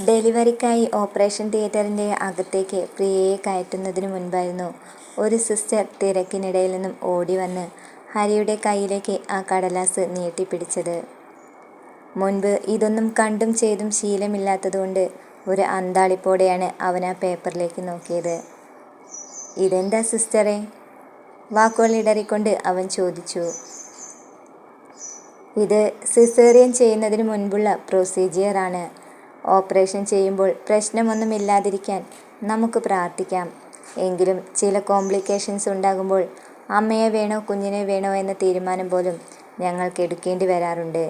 ഡെലിവറിക്കായി ഓപ്പറേഷൻ തിയേറ്ററിൻ്റെ അകത്തേക്ക് പ്രിയയെ കയറ്റുന്നതിനു മുൻപായിരുന്നു ഒരു സിസ്റ്റർ തിരക്കിനിടയിൽ നിന്നും ഓടിവന്ന് ഹരിയുടെ കയ്യിലേക്ക് ആ കടലാസ് നീട്ടിപ്പിടിച്ചത്. മുൻപ് ഇതൊന്നും കണ്ടും ചെയ്തും ശീലമില്ലാത്തതുകൊണ്ട് ഒരു അന്താളിപ്പോടെയാണ് അവൻ ആ പേപ്പറിലേക്ക് നോക്കിയത്. "ഇതെന്താ സിസ്റ്ററെ?" വാക്കുകൾ ഇടറിക്കൊണ്ട് അവൻ ചോദിച്ചു. "ഇത് സിസേറിയൻ ചെയ്യുന്നതിന് മുൻപുള്ള പ്രൊസീജിയറാണ്. ഓപ്പറേഷൻ ചെയ്യുമ്പോൾ പ്രശ്നമൊന്നുമില്ലാതിരിക്കാൻ നമുക്ക് പ്രാർത്ഥിക്കാം. എങ്കിലും ചില കോംപ്ലിക്കേഷൻസ് ഉണ്ടാകുമ്പോൾ അമ്മയെ വേണോ കുഞ്ഞിനെ വേണോ എന്ന തീരുമാനം പോലും ഞങ്ങൾക്ക് എടുക്കേണ്ടി വരാറുണ്ട്.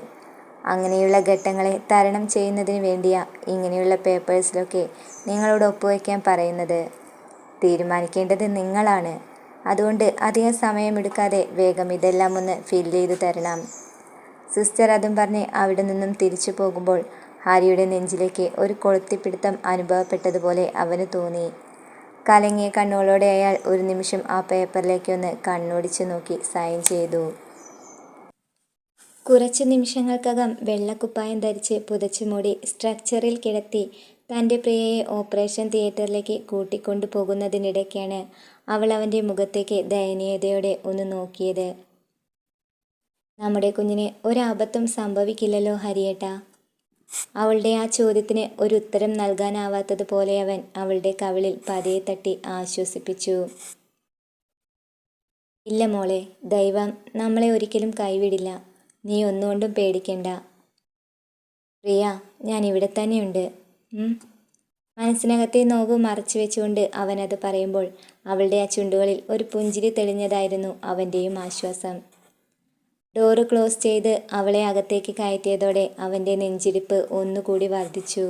അങ്ങനെയുള്ള ഘട്ടങ്ങളെ തരണം ചെയ്യുന്നതിന് വേണ്ടിയാ ഇങ്ങനെയുള്ള പേപ്പേഴ്സിലൊക്കെ നിങ്ങളോട് ഒപ്പുവയ്ക്കാൻ പറയുന്നത്. തീരുമാനിക്കേണ്ടത് നിങ്ങളാണ്. അതുകൊണ്ട് അധികം സമയമെടുക്കാതെ വേഗം ഇതെല്ലാം ഒന്ന് ഫില്ല് ചെയ്തു തരണം." സിസ്റ്റർ അതും പറഞ്ഞ് അവിടെ നിന്നും തിരിച്ചു പോകുമ്പോൾ ഹരിയുടെ നെഞ്ചിലേക്ക് ഒരു കൊളുത്തിപ്പിടുത്തം അനുഭവപ്പെട്ടതുപോലെ അവന് തോന്നി. കലങ്ങിയ കണ്ണുകളോടെ അയാൾ ഒരു നിമിഷം ആ പേപ്പറിലേക്കൊന്ന് കണ്ണോടിച്ചു നോക്കി സൈൻ ചെയ്തു. കുറച്ചു നിമിഷങ്ങൾക്കകം വെള്ളക്കുപ്പായം ധരിച്ച് പുതച്ചുമൂടി സ്ട്രെച്ചറിൽ കിടത്തി തൻ്റെ പ്രിയയെ ഓപ്പറേഷൻ തിയേറ്ററിലേക്ക് കൂട്ടിക്കൊണ്ടു പോകുന്നതിനിടയ്ക്കാണ് അവൾ അവൻ്റെ മുഖത്തേക്ക് ദയനീയതയോടെ ഒന്ന് നോക്കിയത്. "നമ്മുടെ കുഞ്ഞിന് ഒരബദ്ധം സംഭവിക്കില്ലല്ലോ ഹരിയേട്ടാ?" അവളുടെ ആ ചോദ്യത്തിന് ഒരു ഉത്തരം നൽകാനാവാത്തതുപോലെ അവൻ അവളുടെ കവിളിൽ പതിയെ തട്ടി ആശ്വസിപ്പിച്ചു. "ഇല്ല മോളെ, ദൈവം നമ്മളെ ഒരിക്കലും കൈവിടില്ല. നീ ഒന്നുകൊണ്ടും പേടിക്കണ്ട. പ്രിയ, ഞാൻ ഇവിടെ തന്നെയുണ്ട്." മനസ്സിനകത്തെ നോവ് മറച്ചു വെച്ചുകൊണ്ട് അവനത് പറയുമ്പോൾ അവളുടെ ആ ചുണ്ടുകളിൽ ഒരു പുഞ്ചിരി തെളിഞ്ഞതായിരുന്നു അവൻ്റെയും ആശ്വാസം. ഡോറ് ക്ലോസ് ചെയ്ത് അവളെ അകത്തേക്ക് കയറ്റിയതോടെ അവൻ്റെ നെഞ്ചിടിപ്പ് ഒന്നുകൂടി വർദ്ധിച്ചു.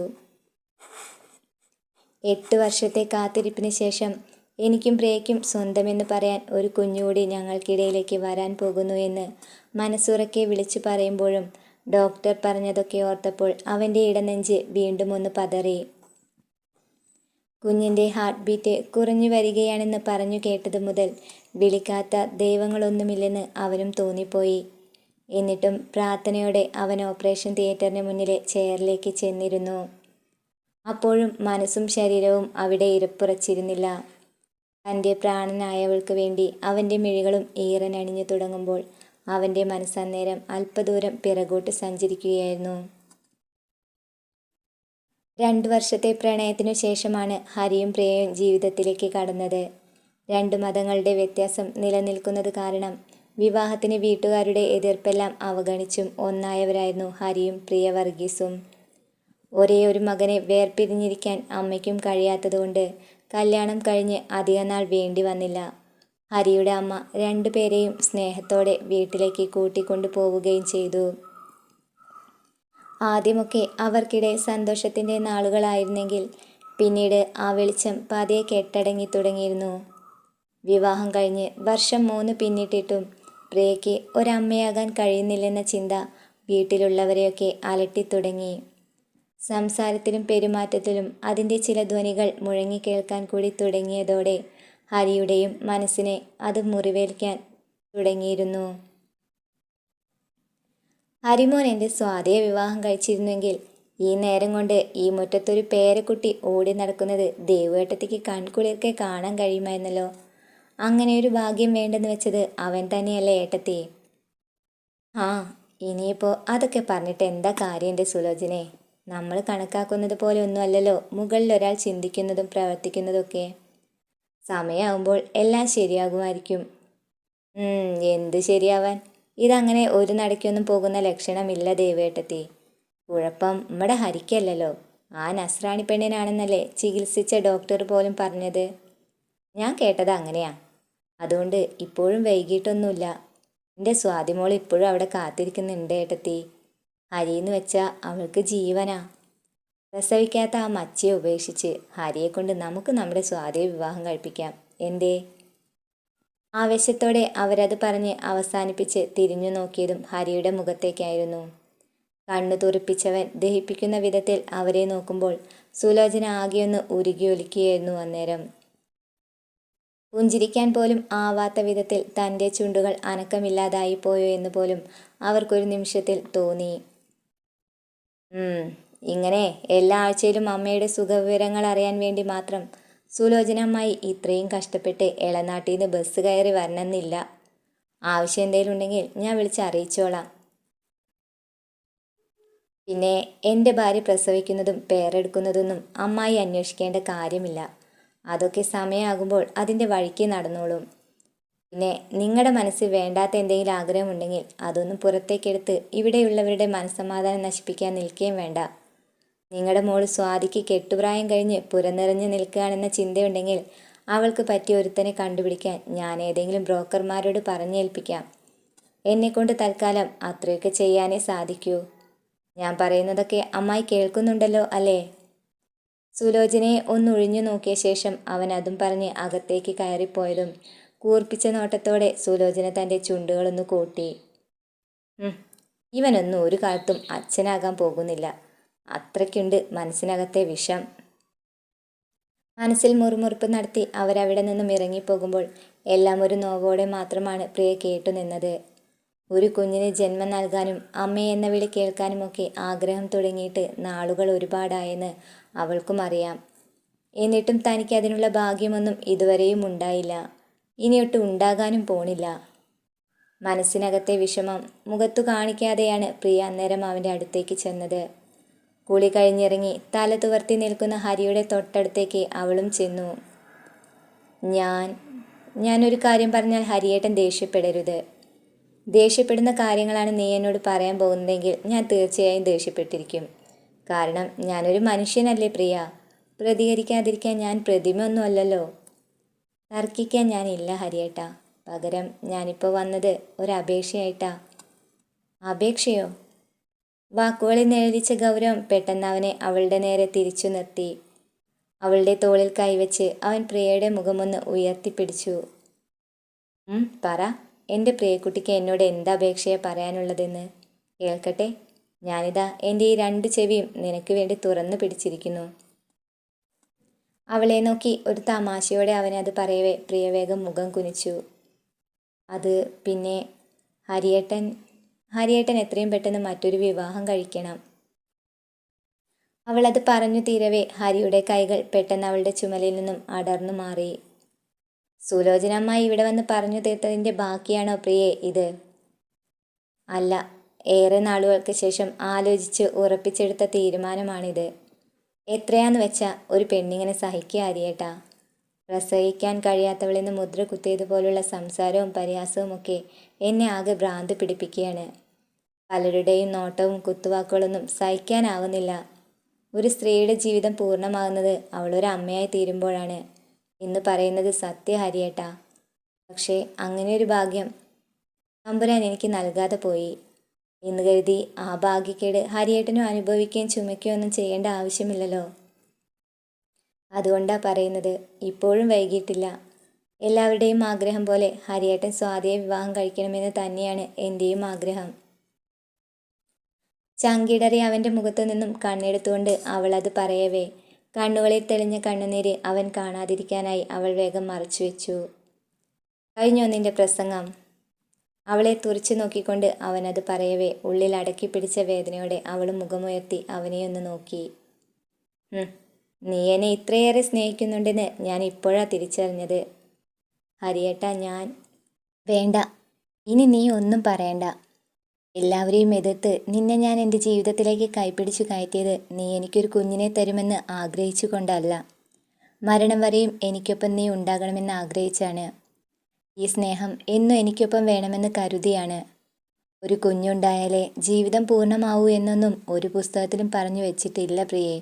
8 വർഷത്തെ കാത്തിരിപ്പിന് ശേഷം എനിക്കും പ്രിയയ്ക്കും സ്വന്തമെന്ന് പറയാൻ ഒരു കുഞ്ഞുകൂടി ഞങ്ങൾക്കിടയിലേക്ക് വരാൻ പോകുന്നു എന്ന് മനസ്സുറക്കെ വിളിച്ചു പറയുമ്പോഴും ഡോക്ടർ പറഞ്ഞതൊക്കെ ഓർത്തപ്പോൾ അവൻ്റെ ഇടനെഞ്ച് വീണ്ടും ഒന്ന് പതറി. കുഞ്ഞിൻ്റെ ഹാർട്ട് ബീറ്റ് കുറഞ്ഞു വരികയാണെന്ന് പറഞ്ഞു കേട്ടതു മുതൽ വിളിക്കാത്ത ദൈവങ്ങളൊന്നുമില്ലെന്ന് അവനും തോന്നിപ്പോയി. എന്നിട്ടും പ്രാർത്ഥനയോടെ അവൻ ഓപ്പറേഷൻ തിയേറ്ററിന് മുന്നിലെ ചെയറിലേക്ക് ചെന്നിരുന്നു. അപ്പോഴും മനസ്സും ശരീരവും അവിടെ ഇരപ്പുറച്ചിരുന്നില്ല. തൻ്റെ പ്രാണനായവൾക്ക് വേണ്ടി അവൻ്റെ മിഴികളും ഈറനണിഞ്ഞു തുടങ്ങുമ്പോൾ അവൻ്റെ മനസ്സന്നേരം അല്പദൂരം പിറകോട്ട് സഞ്ചരിക്കുകയായിരുന്നു. 2 വർഷത്തെ പ്രണയത്തിനു ശേഷമാണ് ഹരിയും പ്രിയയും ജീവിതത്തിലേക്ക് കടന്നത്. 2 മതങ്ങളുടെ വ്യത്യാസം നിലനിൽക്കുന്നത് കാരണം വിവാഹത്തിന് വീട്ടുകാരുടെ എതിർപ്പെല്ലാം അവഗണിച്ചും ഒന്നായവരായിരുന്നു ഹരിയും പ്രിയ വർഗീസും. ഒരേ ഒരു മകനെ വേർപിരിഞ്ഞിരിക്കാൻ അമ്മയ്ക്കും കഴിയാത്തതുകൊണ്ട് കല്യാണം കഴിഞ്ഞ് അധികനാൾ വേണ്ടി വന്നില്ല. ഹരിയുടെ അമ്മ 2 പേരെയും സ്നേഹത്തോടെ വീട്ടിലേക്ക് കൂട്ടിക്കൊണ്ടു പോവുകയും ചെയ്തു. ആദ്യമൊക്കെ അവർക്കിടെ സന്തോഷത്തിൻ്റെ നാളുകളായിരുന്നെങ്കിൽ പിന്നീട് ആ വെളിച്ചം പതിയെ കെട്ടടങ്ങി തുടങ്ങിയിരുന്നു. വിവാഹം കഴിഞ്ഞ് വർഷം 3 പിന്നിട്ടിട്ടും പ്രിയയ്ക്ക് ഒരമ്മയാകാൻ കഴിയുന്നില്ലെന്ന ചിന്ത വീട്ടിലുള്ളവരെയൊക്കെ അലട്ടിത്തുടങ്ങി. സംസാരത്തിലും പെരുമാറ്റത്തിലും അതിൻ്റെ ചില ധ്വനികൾ മുഴങ്ങിക്കേൾക്കാൻ കൂടി തുടങ്ങിയതോടെ ഹരിയുടെയും മനസ്സിനെ അത് മുറിവേൽക്കാൻ തുടങ്ങിയിരുന്നു. "ഹരിമോൻ എൻ്റെ സ്വാതിയെ വിവാഹം കഴിച്ചിരുന്നെങ്കിൽ ഈ നേരം കൊണ്ട് ഈ മുറ്റത്തൊരു പേരക്കുട്ടി ഓടി നടക്കുന്നത് ദേവേട്ടത്തിക്ക് കൺകുളിർക്കെ കാണാൻ കഴിയുമായിരുന്നല്ലോ. അങ്ങനെയൊരു ഭാഗ്യം വേണ്ടെന്ന് വെച്ചത് അവൻ തന്നെയല്ലേ ഏട്ടത്തി?" "ആ, ഇനിയിപ്പോൾ അതൊക്കെ പറഞ്ഞിട്ട് എന്താ കാര്യം എൻ്റെ സുലോചനെ? നമ്മൾ കണക്കാക്കുന്നത് പോലെ ഒന്നുമല്ലല്ലോ മുകളിൽ ഒരാൾ ചിന്തിക്കുന്നതും പ്രവർത്തിക്കുന്നതൊക്കെ. സമയമാകുമ്പോൾ എല്ലാം ശരിയാകുമായിരിക്കും." എന്ത് ശരിയാവാൻ? ഇതങ്ങനെ ഒരു നടക്കൊന്നും പോകുന്ന ലക്ഷണമില്ല ദേവേട്ടത്തി. കുഴപ്പം നമ്മുടെ ഹരിക്കല്ലല്ലോ. ആ നസ്രാണി പെണ്ണിനാണെന്നല്ലേ ചികിത്സിച്ച ഡോക്ടർ പോലും പറഞ്ഞത്. ഞാൻ കേട്ടത് അങ്ങനെയാ. അതുകൊണ്ട് ഇപ്പോഴും വൈകിട്ടൊന്നുമില്ല. എൻ്റെ സ്വാതിമോൾ ഇപ്പോഴും അവിടെ കാത്തിരിക്കുന്നുണ്ട് ഏട്ടത്തി. ഹരിയെന്ന് വെച്ചാൽ അവൾക്ക് ജീവനാ. പ്രസവിക്കാത്ത ആ മച്ചിയെ ഉപേക്ഷിച്ച് ഹരിയെ കൊണ്ട് നമുക്ക് നമ്മുടെ സ്വാതിയെ വിവാഹം കഴിപ്പിക്കാം. എന്തേ?" ആവേശത്തോടെ അവരത് പറഞ്ഞ് അവസാനിപ്പിച്ച് തിരിഞ്ഞു നോക്കിയതും ഹരിയുടെ മുഖത്തേക്കായിരുന്നു. കണ്ണു തുറിപ്പിച്ചവൻ ദഹിപ്പിക്കുന്ന വിധത്തിൽ അവരെ നോക്കുമ്പോൾ സുലോചന ആകെയൊന്ന് ഉരുകിയൊലിക്കുകയായിരുന്നു അന്നേരം. പുഞ്ചിരിക്കാൻ പോലും ആവാത്ത വിധത്തിൽ തൻ്റെ ചുണ്ടുകൾ അനക്കമില്ലാതായിപ്പോയോ എന്ന് പോലും അവർക്കൊരു നിമിഷത്തിൽ തോന്നി. ഇങ്ങനെ എല്ലാ ആഴ്ചയിലും അമ്മയുടെ സുഖവിവരങ്ങൾ അറിയാൻ വേണ്ടി മാത്രം സുലോചന അമ്മായി ഇത്രയും കഷ്ടപ്പെട്ട് എളനാട്ടിൽ നിന്ന് ബസ് കയറി വരണമെന്നില്ല. ആവശ്യം എന്തെങ്കിലും ഉണ്ടെങ്കിൽ ഞാൻ വിളിച്ച് അറിയിച്ചോളാം. പിന്നെ എൻ്റെ ഭാര്യ പ്രസവിക്കുന്നതും പേരെടുക്കുന്നതൊന്നും അമ്മായി അന്വേഷിക്കേണ്ട കാര്യമില്ല. അതൊക്കെ സമയമാകുമ്പോൾ അതിൻ്റെ വഴിക്ക് നടന്നോളും. പിന്നെ നിങ്ങളുടെ മനസ്സിൽ വേണ്ടാത്ത എന്തെങ്കിലും ആഗ്രഹമുണ്ടെങ്കിൽ അതൊന്നും പുറത്തേക്കെടുത്ത് ഇവിടെയുള്ളവരുടെ മനസ്സമാധാനം നശിപ്പിക്കാൻ നിൽക്കുകയും വേണ്ട. നിങ്ങളുടെ മോള് സ്വാതിക്ക് കെട്ടുപ്രായം കഴിഞ്ഞ് പുറനിറഞ്ഞു നിൽക്കുകയാണെന്ന ചിന്തയുണ്ടെങ്കിൽ അവൾക്ക് പറ്റിയ ഒരുത്തനെ കണ്ടുപിടിക്കാൻ ഞാൻ ഏതെങ്കിലും ബ്രോക്കർമാരോട് പറഞ്ഞേൽപ്പിക്കാം. എന്നെക്കൊണ്ട് തൽക്കാലം അത്രയൊക്കെ ചെയ്യാനേ സാധിക്കൂ. ഞാൻ പറയുന്നതൊക്കെ അമ്മായി കേൾക്കുന്നുണ്ടല്ലോ അല്ലേ? സുലോചനയെ ഒന്നൊഴിഞ്ഞു നോക്കിയ ശേഷം അവൻ അതും പറഞ്ഞ് അകത്തേക്ക് കയറിപ്പോയതും കൂർപ്പിച്ച നോട്ടത്തോടെ സുലോചന തൻ്റെ ചുണ്ടുകളൊന്ന് കൂട്ടി. ഇവനൊന്നും ഒരു കാലത്തും അച്ഛനാകാൻ പോകുന്നില്ല. അത്രയ്ക്കുണ്ട് മനസ്സിനകത്തെ വിഷം. മനസ്സിൽ മുറുമുറുപ്പ് നടത്തി അവരവിടെ നിന്നും ഇറങ്ങിപ്പോകുമ്പോൾ എല്ലാം ഒരു നോവോടെ മാത്രമാണ് പ്രിയ കേട്ടു നിന്നത്. ഒരു കുഞ്ഞിന് ജന്മം നൽകാനും അമ്മയെന്ന വിളി കേൾക്കാനുമൊക്കെ ആഗ്രഹം തുടങ്ങിയിട്ട് നാളുകൾ ഒരുപാടായെന്ന് അവൾക്കും അറിയാം. എന്നിട്ടും തനിക്ക് അതിനുള്ള ഭാഗ്യമൊന്നും ഇതുവരെയും ഉണ്ടായില്ല. ഇനിയൊട്ട് ഉണ്ടാകാനും പോണില്ല. മനസ്സിനകത്തെ വിഷമം മുഖത്തു കാണിക്കാതെയാണ് പ്രിയ അന്നേരം അവൻ്റെ അടുത്തേക്ക് ചെന്നത്. കുളി കഴിഞ്ഞിറങ്ങി തല തുവർത്തി നിൽക്കുന്ന ഹരിയുടെ തൊട്ടടുത്തേക്ക് അവളും ചെന്നു. ഞാനൊരു കാര്യം പറഞ്ഞാൽ ഹരിയേട്ടൻ ദേഷ്യപ്പെടരുത്. ദേഷ്യപ്പെടുന്ന കാര്യങ്ങളാണ് നീ എന്നോട് പറയാൻ പോകുന്നതെങ്കിൽ ഞാൻ തീർച്ചയായും ദേഷ്യപ്പെട്ടിരിക്കും. കാരണം ഞാനൊരു മനുഷ്യനല്ലേ പ്രിയ. പ്രതികരിക്കാതിരിക്കാൻ ഞാൻ പ്രതിമ ഒന്നുമല്ലല്ലോ. തർക്കിക്കാൻ ഞാനില്ല ഹരിയേട്ടാ. പകരം ഞാനിപ്പോൾ വന്നത് ഒരപേക്ഷയായിട്ടാ. അപേക്ഷയോ? വാക്കുകളിൽ നിഴലിച്ച ഗൗരവം പെട്ടെന്ന് അവനെ അവളുടെ നേരെ തിരിച്ചു നിർത്തി. അവളുടെ തോളിൽ കൈവച്ച് അവൻ പ്രിയയുടെ മുഖമൊന്ന് ഉയർത്തിപ്പിടിച്ചു. പറ, എൻ്റെ പ്രിയക്കുട്ടിക്ക് എന്നോട് എന്താ അപേക്ഷയെ പറയാനുള്ളതെന്ന്. കേൾക്കട്ടെ. ഞാനിതാ എൻ്റെ ഈ 2 ചെവിയും നിനക്ക് വേണ്ടി തുറന്നു പിടിച്ചിരിക്കുന്നു. അവളെ നോക്കി ഒരു തമാശയോടെ അവനത് പറയവേ പ്രിയ വേഗം മുഖം കുനിച്ചു. അത് പിന്നെ ഹരിയേട്ടൻ എത്രയും പെട്ടെന്ന് മറ്റൊരു വിവാഹം കഴിക്കണം. അവളത് പറഞ്ഞു തീരവേ ഹരിയുടെ കൈകൾ പെട്ടെന്ന് അവളുടെ ചുമലിൽ നിന്നും അടർന്നു മാറി. സുലോചന അമ്മായി ഇവിടെ വന്ന് പറഞ്ഞു തീർത്തതിൻ്റെ ബാക്കിയാണോ പ്രിയേ ഇത്? അല്ല, ഏറെ നാളുകൾക്ക് ശേഷം ആലോചിച്ച് ഉറപ്പിച്ചെടുത്ത തീരുമാനമാണിത്. എത്രയാന്ന് വെച്ചാ ഒരു പെണ്ണിങ്ങനെ സഹിക്കുക ഹരിയേട്ടാ. പ്രസവിക്കാൻ കഴിയാത്തവളെന്ന് മുദ്ര കുത്തിയതുപോലുള്ള സംസാരവും പരിഹാസവും ഒക്കെ എന്നെ ആകെ ഭ്രാന്ത് പിടിപ്പിക്കുകയാണ്. പലരുടെയും നോട്ടവും കുത്തുവാക്കുകളൊന്നും സഹിക്കാനാവുന്നില്ല. ഒരു സ്ത്രീയുടെ ജീവിതം പൂർണ്ണമാകുന്നത് അവളൊരു അമ്മയായി തീരുമ്പോഴാണ് എന്ന് പറയുന്നത് സത്യ ഹരിയേട്ടാ. പക്ഷേ അങ്ങനെയൊരു ഭാഗ്യം തമ്പുരാൻ എനിക്ക് നൽകാതെ പോയി എന്ന് കരുതി ആ ഭാഗ്യക്കേട് ഹരിയേട്ടനും അനുഭവിക്കുകയും ചുമയ്ക്കുകയും ഒന്നും ചെയ്യേണ്ട ആവശ്യമില്ലല്ലോ. അതുകൊണ്ടാ പറയുന്നത്. ഇപ്പോഴും വൈകിട്ടില്ല. എല്ലാവരുടെയും ആഗ്രഹം പോലെ ഹരിയേട്ടൻ സ്വാതിയെ വിവാഹം കഴിക്കണമെന്ന് തന്നെയാണ് എൻ്റെയും ആഗ്രഹം. ചങ്കിടറി അവൻ്റെ മുഖത്തു നിന്നും കണ്ണെടുത്തുകൊണ്ട് അവൾ അത് പറയവേ കണ്ണുകളിൽ തെളിഞ്ഞ കണ്ണുനീര് അവൻ കാണാതിരിക്കാനായി അവൾ വേഗം മറച്ചു വെച്ചു. കഴിഞ്ഞോ നിന്റെ പ്രസംഗം? അവളെ തുറിച്ചു നോക്കിക്കൊണ്ട് അവനത് പറയവേ ഉള്ളിൽ അടക്കി പിടിച്ച വേദനയോടെ അവൾ മുഖമുയർത്തി അവനെയൊന്ന് നോക്കി. നീ എന്നെ ഇത്രയേറെ സ്നേഹിക്കുന്നുണ്ടെന്ന് ഞാൻ ഇപ്പോഴാ തിരിച്ചറിഞ്ഞത് ഹരിയേട്ടാ. വേണ്ട, ഇനി നീ ഒന്നും പറയണ്ട. എല്ലാവരെയും എതിർത്ത് നിന്നെ ഞാൻ എൻ്റെ ജീവിതത്തിലേക്ക് കൈപ്പിടിച്ചു കയറ്റിയത് നീ എനിക്കൊരു കുഞ്ഞിനെ തരുമെന്ന് ആഗ്രഹിച്ചു കൊണ്ടല്ല. മരണം വരെയും എനിക്കൊപ്പം നീ ഉണ്ടാകണമെന്ന് ആഗ്രഹിച്ചാണ്. ഈ സ്നേഹം എന്നും എനിക്കൊപ്പം വേണമെന്ന് കരുതിയാണ്. ഒരു കുഞ്ഞുണ്ടായാലേ ജീവിതം പൂർണ്ണമാവൂ എന്നൊന്നും ഒരു പുസ്തകത്തിലും പറഞ്ഞു വെച്ചിട്ടില്ല പ്രിയേ.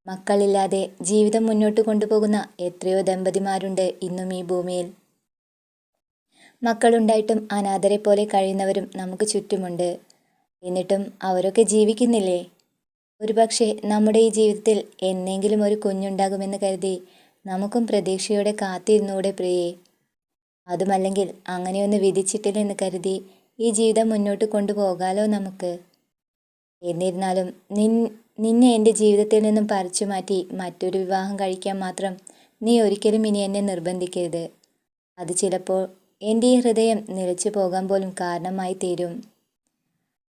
മക്കളില്ലാതെ ജീവിതം മുന്നോട്ട് കൊണ്ടുപോകുന്ന എത്രയോ ദമ്പതിമാരുണ്ട് ഇന്നും ഈ ഭൂമിയിൽ. മക്കളുണ്ടായിട്ടും അനാഥരെ പോലെ കഴിയുന്നവരും നമുക്ക് ചുറ്റുമുണ്ട്. എന്നിട്ടും അവരൊക്കെ ജീവിക്കുന്നില്ലേ? ഒരുപക്ഷെ നമ്മുടെ ഈ ജീവിതത്തിൽ എന്നെങ്കിലും ഒരു കുഞ്ഞുണ്ടാകുമെന്ന് കരുതി നമുക്കും പ്രതീക്ഷയോടെ കാത്തിരുന്നൂടെ പ്രിയേ? അതുമല്ലെങ്കിൽ അങ്ങനെയൊന്ന് വിധിച്ചിട്ടില്ലെന്ന് കരുതി ഈ ജീവിതം മുന്നോട്ട് കൊണ്ടുപോകാലോ നമുക്ക്. എന്നിരുന്നാലും നിന്നെ എൻ്റെ ജീവിതത്തിൽ നിന്നും പറിച്ചു മാറ്റി മറ്റൊരു വിവാഹം കഴിക്കാൻ മാത്രം നീ ഒരിക്കലും ഇനി എന്നെ നിർബന്ധിക്കരുത്. അത് ചിലപ്പോൾ എൻ്റെ ഈ ഹൃദയം നിലച്ചു പോകാൻ പോലും കാരണമായി തീരും.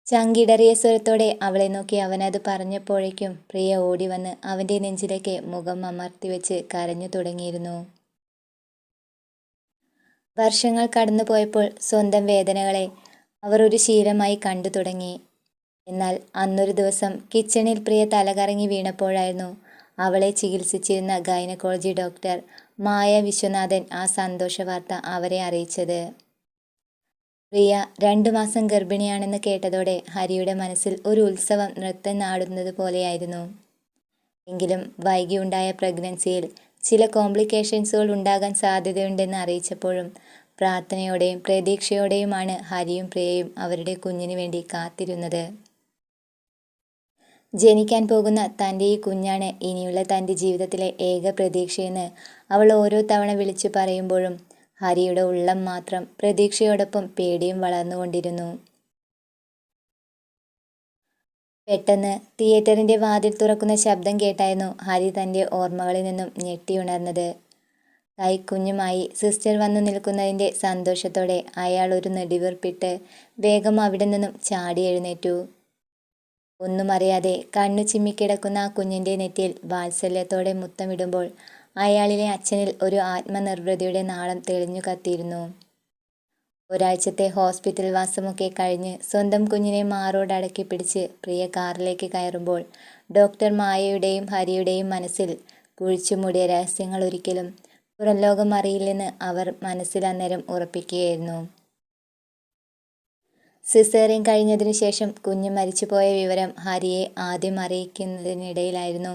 ചങ്കിടറിയ സ്വരത്തോടെ അവളെ നോക്കി അവനത് പറഞ്ഞപ്പോഴേക്കും പ്രിയ ഓടി വന്ന് അവൻ്റെ നെഞ്ചിലേക്ക് മുഖം അമർത്തി വെച്ച് കരഞ്ഞു തുടങ്ങിയിരുന്നു. വർഷങ്ങൾ കടന്നു പോയപ്പോൾ സ്വന്തം വേദനകളെ അവർ ഒരു ശീലമായി കണ്ടു തുടങ്ങി. എന്നാൽ അന്നൊരു ദിവസം കിച്ചണിൽ പ്രിയ തലകറങ്ങി വീണപ്പോഴായിരുന്നു അവളെ ചികിത്സിച്ചിരുന്ന ഗൈനക്കോളജി ഡോക്ടർ മായ വിശ്വനാഥൻ ആ സന്തോഷ വാർത്ത അവരെ അറിയിച്ചത്. പ്രിയ 2 മാസം ഗർഭിണിയാണെന്ന് കേട്ടതോടെ ഹരിയുടെ മനസ്സിൽ ഒരു ഉത്സവം നൃത്തം നാടുന്നത് പോലെയായിരുന്നു. എങ്കിലും വൈകിയുണ്ടായ പ്രഗ്നൻസിയിൽ ചില കോംപ്ലിക്കേഷൻസുകൾ ഉണ്ടാകാൻ സാധ്യതയുണ്ടെന്ന് അറിയിച്ചപ്പോഴും പ്രാർത്ഥനയോടെയും പ്രതീക്ഷയോടെയുമാണ് ഹരിയും പ്രിയയും അവരുടെ കുഞ്ഞിന് വേണ്ടി കാത്തിരുന്നത്. ജനിക്കാൻ പോകുന്ന തൻ്റെ ഈ കുഞ്ഞാണ് ഇനിയുള്ള തൻ്റെ ജീവിതത്തിലെ ഏക പ്രതീക്ഷയെന്ന് അവൾ ഓരോ തവണ വിളിച്ചു പറയുമ്പോഴും ഹരിയുടെ ഉള്ളം മാത്രം പ്രതീക്ഷയോടൊപ്പം പേടിയും വളർന്നുകൊണ്ടിരുന്നു. പെട്ടെന്ന് തിയേറ്ററിൻ്റെ വാതിൽ തുറക്കുന്ന ശബ്ദം കേട്ടായിരുന്നു ഹരി തൻ്റെ ഓർമ്മകളിൽ നിന്നും ഞെട്ടിയുണർന്നത്. കൈക്കുഞ്ഞുമായി സിസ്റ്റർ വന്നു നിൽക്കുന്നതിൻ്റെ സന്തോഷത്തോടെ അയാൾ ഒരു നെടുവീർപ്പിട്ട് വേഗം അവിടെ നിന്നും ചാടി എഴുന്നേറ്റു. ഒന്നും അറിയാതെ കണ്ണു ചിമ്മിക്കിടക്കുന്ന ആ കുഞ്ഞിൻ്റെ നെറ്റിയിൽ വാത്സല്യത്തോടെ മുത്തമിടുമ്പോൾ അയാളിലെ അച്ഛനിൽ ഒരു ആത്മനിർവൃതിയുടെ നാളം തെളിഞ്ഞു കത്തിയിരുന്നു. ഒരാഴ്ചത്തെ ഹോസ്പിറ്റൽ വാസമൊക്കെ കഴിഞ്ഞ് സ്വന്തം കുഞ്ഞിനെ മാറോടടക്കി പിടിച്ച് പ്രിയ കാറിലേക്ക് കയറുമ്പോൾ ഡോക്ടർ മായയുടെയും ഹരിയുടെയും മനസ്സിൽ കുഴിച്ചുമൂടിയ രഹസ്യങ്ങൾ ഒരിക്കലും പുറം ലോകം അറിയില്ലെന്ന് അവർ മനസ്സിൽ അന്നേരം ഉറപ്പിക്കുകയായിരുന്നു. സിസേറിയൻ കഴിഞ്ഞതിനു ശേഷം കുഞ്ഞ് മരിച്ചുപോയ വിവരം ഹരിയെ ആദ്യം അറിയിക്കുന്നതിനിടയിലായിരുന്നു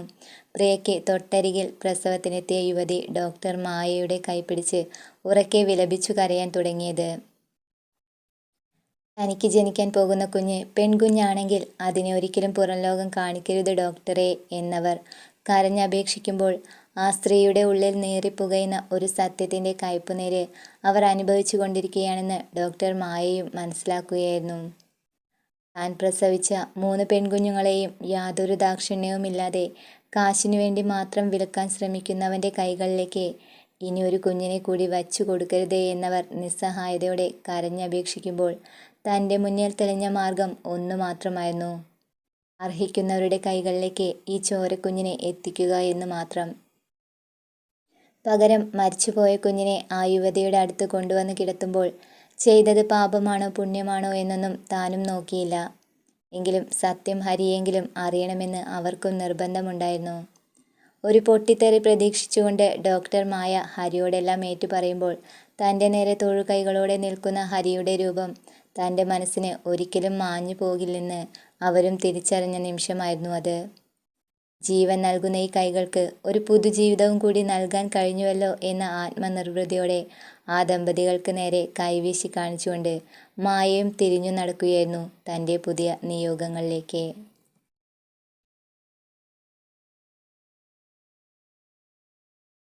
പ്രിയയ്ക്ക് തൊട്ടരികിൽ പ്രസവത്തിനെത്തിയ യുവതി ഡോക്ടർ മായയുടെ കൈപിടിച്ച് ഉറക്കെ വിലപിച്ചു കരയാൻ തുടങ്ങിയത്. തനിക്ക് ജനിക്കാൻ പോകുന്ന കുഞ്ഞ് പെൺകുഞ്ഞാണെങ്കിൽ അതിനെ ഒരിക്കലും പുറം ലോകം കാണിക്കരുത് ഡോക്ടറെ എന്നവർ കരഞ്ഞപേക്ഷിക്കുമ്പോൾ ആ സ്ത്രീയുടെ ഉള്ളിൽ നീറിപ്പുകയുന്ന ഒരു സത്യത്തിൻ്റെ കയ്പുനീര് അവർ അനുഭവിച്ചു കൊണ്ടിരിക്കുകയാണെന്ന് ഡോക്ടർ മായയും മനസ്സിലാക്കുകയായിരുന്നു. താൻ പ്രസവിച്ച 3 പെൺകുഞ്ഞുങ്ങളെയും യാതൊരു ദാക്ഷിണ്യവുമില്ലാതെ കാശിനു വേണ്ടി മാത്രം വിൽക്കാൻ ശ്രമിക്കുന്നവൻ്റെ കൈകളിലേക്ക് ഇനി ഒരു കുഞ്ഞിനെ കൂടി വച്ചു കൊടുക്കരുതേ എന്നവർ നിസ്സഹായതയോടെ കരഞ്ഞപേക്ഷിക്കുമ്പോൾ തൻ്റെ മുന്നിൽ തെളിഞ്ഞ മാർഗം ഒന്നു മാത്രമായിരുന്നു: അർഹിക്കുന്നവരുടെ കൈകളിലേക്ക് ഈ ചോരക്കുഞ്ഞിനെ എത്തിക്കുക എന്ന് മാത്രം. പകരം മരിച്ചുപോയ കുഞ്ഞിനെ ആ യുവതിയുടെ അടുത്ത് കൊണ്ടുവന്ന് കിടത്തുമ്പോൾ ചെയ്തത് പാപമാണോ പുണ്യമാണോ എന്നൊന്നും താനും നോക്കിയില്ല. എങ്കിലും സത്യം ഹരിയെങ്കിലും അറിയണമെന്ന് അവർക്കും നിർബന്ധമുണ്ടായിരുന്നു. ഒരു പൊട്ടിത്തെറി പ്രതീക്ഷിച്ചുകൊണ്ട് ഡോക്ടർ മായ ഹരിയോടെല്ലാം ഏറ്റുപറയുമ്പോൾ തൻ്റെ നേരെ തൊഴുകൈകളോടെ നിൽക്കുന്ന ഹരിയുടെ രൂപം തൻ്റെ മനസ്സിന് ഒരിക്കലും മാഞ്ഞു പോകില്ലെന്ന് അവരും തിരിച്ചറിഞ്ഞ നിമിഷമായിരുന്നു അത്. ജീവൻ നൽകുന്ന ഈ കൈകൾക്ക് ഒരു പുതുജീവിതവും കൂടി നൽകാൻ കഴിഞ്ഞുവല്ലോ എന്ന ആത്മനിർവൃതിയോടെ ആ ദമ്പതികൾക്ക് നേരെ കൈവീശി കാണിച്ചുകൊണ്ട് മായയും തിരിഞ്ഞു നടക്കുകയായിരുന്നു തൻ്റെ പുതിയ നിയോഗങ്ങളിലേക്ക്.